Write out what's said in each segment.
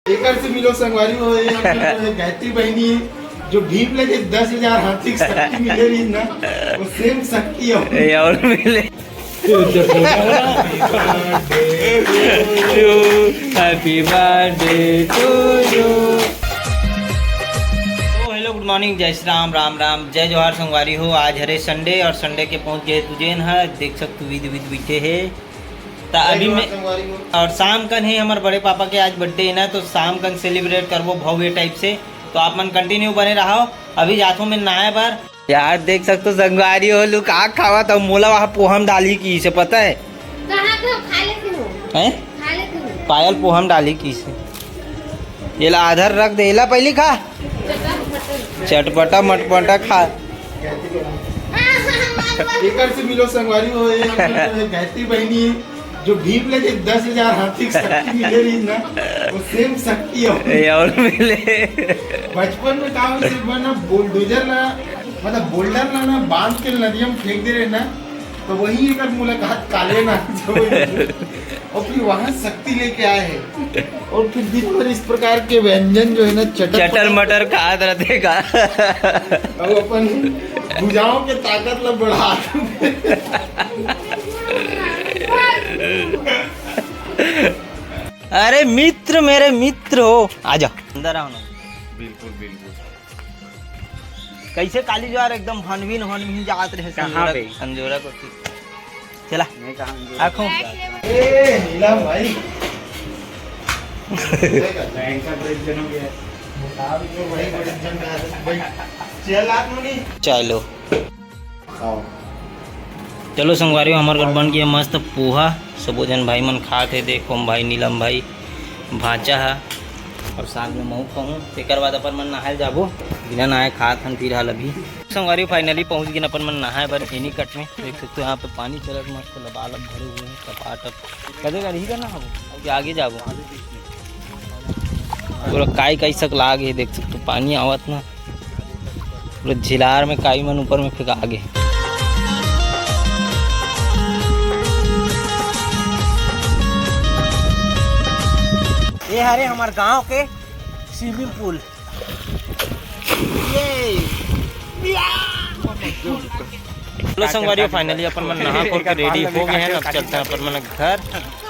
एकर से मिलो संगवारी हो गायत्री बहनी जो भीम लगे 10,000 हाथी शक्ति मिले रही ना वो सेम शक्ति है और मिले happy birthday to you. Hello good morning, जय श्री राम, राम राम, जय जोहार संगवारी हो। आज हरे संडे और संडे के पहुंच गए तुझेन है, देख सकते विद विद बैठे है। तो अभी में और शाम कन है हमारे बड़े पापा के आज बर्थडे है ना, तो शाम कन सेलिब्रेट करवो भव्य टाइप से। तो आप मन कंटिन्यू बने रहो। अभी जातो में नहाए बार यार, देख सकते संगवारी हो लुक आग खावा तो मोला वहाँ पोहम डाली की से पता है हैं? पायल पोहम डाली की से ये ला आधर रख दे ला पहले खा चटपटा मटपटा खा। एकर से मिलो संगवारी हो गायत्री बहनी जो भीम लगे 10,000 हाथी शक्ति मिले रही ना वो सेम शक्ति है और मिले। बचपन में काम से बना बुलडोजर ना मतलब बोल्डर ना बांध के नदियों में फेंक दे रहे ना, तो वही एक मुलाकात काले ना और फिर वहाँ शक्ति लेके आए हैं और फिर दिन भर इस प्रकार के व्यंजन जो है ना चटर मटर खाद रहते का और अपन भुजाओं के ताकत ला बढ़ा। अरे मित्र, मेरे मित्र हो, आजा अंदर आओ ना। बिल्कुल बिल्कुल। कैसे काली ज्वार एकदम हनवीन हनवीन जात रहे संजोरा को चला आँखों ए नीलम भाई चलो चलो संगवारी हमारे घर बन गया मस्त पोहा। सबो जन भाई मन खाते, देखो भाई नीलम भाई भाचा है और साथ में महू कहूँ। एक बाद अपन मन नहाए जाबो, बिना नहाए खात हन फिर हाल। अभी संगवारी फाइनली पहुँच गए अपन मन नहाए बर एनी कट में। देख सकते हो यहाँ पे पानी चलत मस्त लबालब भरे हुए हैं टपाटप। कदे का रही करना अब आगे जाबो पूरा काई काई सक लाग है। देख सकते हो पानी आवत ना पूरा झिलार में काई मन ऊपर में फेंका आगे। ये हरे हमारे गांव के स्विमिंग पूल। चलो संगवारी फाइनली अपन मन नहा खोल के रेडी हो गए हैं। अब चलते हैं अपन मन घर।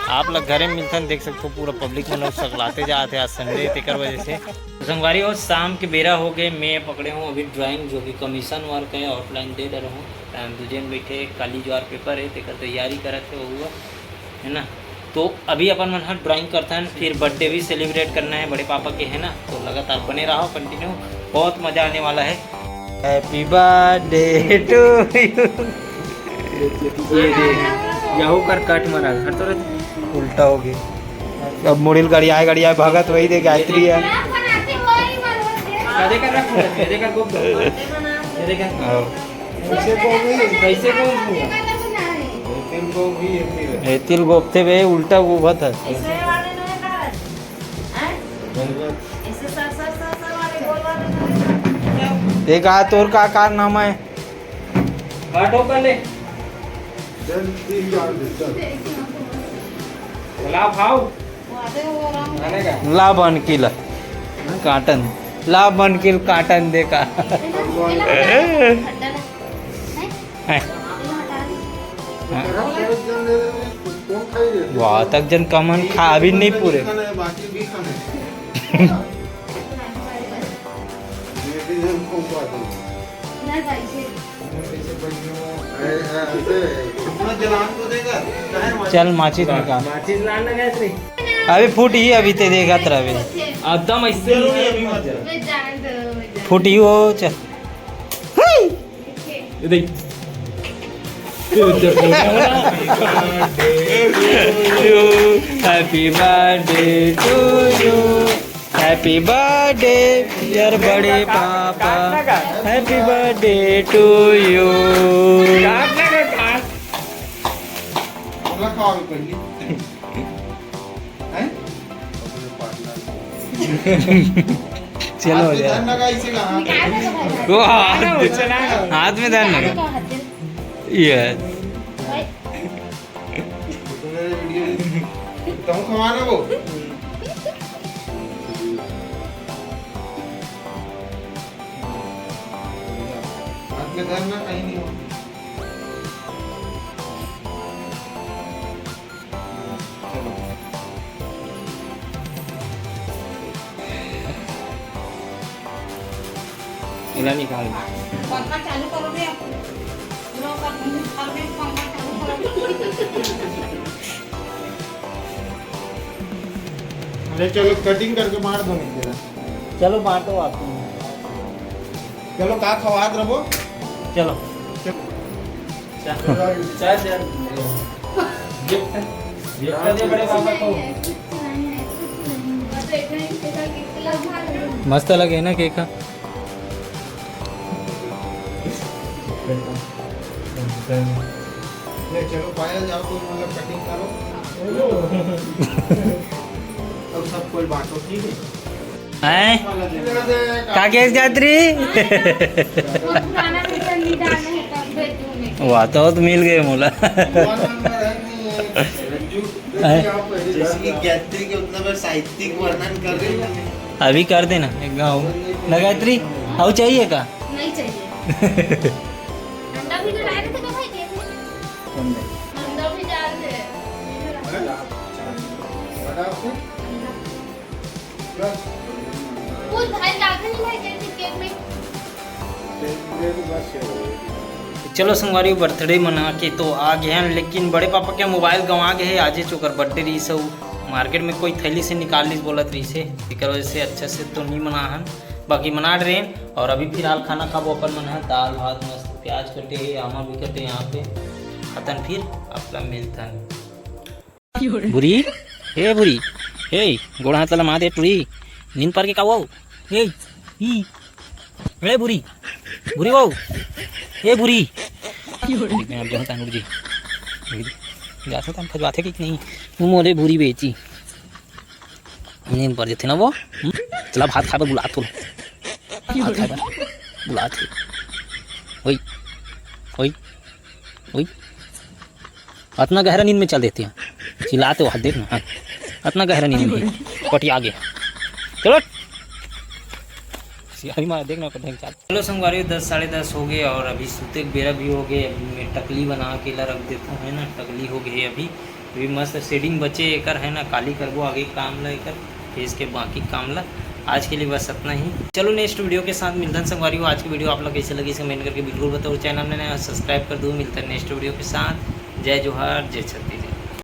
आप लोग घरे मिलते हैं, देख सकते हो पूरा पब्लिक मन सकलाते जाते आज संडे तेकर वजह से। तो संगवारी और शाम के बेरा हो गए, मैं पकड़े हूँ अभी ड्राइंग जो कि कमीशन वर्क है, ऑफलाइन दे रहा हूँ। टाइम दूजे में बैठे काली ज्वार पेपर है तेकर तैयारी करते वो हुआ है ना। तो अभी अपन मन ड्राइंग करते हैं, फिर बर्थडे भी सेलिब्रेट करना है बड़े पापा के है ना। तो लगातार बने रहो कंटिन्यू, बहुत मज़ा आने वाला है। हैप्पी बर्थडे टू यू कर कट मरा घर तो उल्टा हो गया। अब मुड़िल गाड़ी आए भगत वही दे गायत्री है। तिल गोपते वे उल्टा गोभत है। एक आ तोर का कारनामा है ला बन किल काटन ला बन किल काटन देखा वाह तक जन कमन खा भी नहीं पूरे। चल माचिस में काम अभी फूट ही अभी ते देगा तेरा भी एकदम ऐसे फूट ही हो। चल happy birthday to you, happy birthday यार बड़े पापा, हैप्पी बर्थडे टू यू। चलो हाथ में धन लगा ये तुम खवाना वो के घर में कहीं नहीं हो। चलो इला निकाल पंखा चालू करो रे पूरा का घर में पंखा चालू करो। अरे चलो कटिंग करके मार दो नहीं जरा। चलो बांटो आप। चलो का खवाद रहो। चलो चाय चाय बड़े पापा को मस्त लगे ना केक चलो पायल जाओ तो मतलब कटिंग करो। अब सब कोई बांटो ठीक है। हैं का केस जात्री पुराना रिटर्न नहीं डालना है तब भेजूंगी। वाह तो मिल गए मोला जैसे कि गायत्री के उतना बार साहित्यिक वर्णन कर रही है। अभी कर देना एक गाँव न गायत्री आओ चाहिए का नहीं चाहिए। अंडा भी तो डाल थे का भाई कैसे अंडा भी डाल दे। वो भाई डालते नहीं भाई कैसे केक में। चलो संगवारी बर्थडे मना के तो आ गए हैं, लेकिन बड़े पापा के मोबाइल गंवा गए हैं। आज चोकर बर्थडे रही सब मार्केट में कोई थैली से निकाल ली बोलत रही से इकर वजह से अच्छा से तो नहीं मना हन, बाकी मना रहे हैं। और अभी फिलहाल खाना खाबो अपन मन है दाल भात मस्त प्याज कटे आमा भी कटे यहाँ पे खतन फिर अपना मिलतन बुरी हे बुरी हे गोड़ा हाथ मा दे टुरी नींद पर के का वो हे बुरी बुरी वो हे बुरी मैं अब जानता हूँ जी जाते तो हम खजवाते कि नहीं वो मोले बुरी बेची नींद पर देते ना वो चला भात खा बुला तो भात खा बुला थे वही वही वही इतना गहरा नींद में चल देते हैं चिल्लाते हो हाथ देख ना इतना गहरा नींद में पटिया गया चलो देखना चलो संगवारी 10 साढ़े 10 हो गए और अभी सूते बेरा भी हो गए। अभी मैं टकली बना के ला रख देता हूँ है ना, टकली हो गई अभी मस्त शेडिंग बचे एकर है ना, काली करबो आगे काम ला एकर फेस के बाकी काम ला। आज के लिए बस इतना ही, चलो नेक्स्ट वीडियो के साथ मिलता है संगवारी। आज की वीडियो आप लोग कैसे लगी कमेंट करके बिल्कुल बताओ, चैनल में सब्सक्राइब कर दो। मिलता है नेक्स्ट वीडियो के साथ। जय जोहार जय छत्तीसगढ़।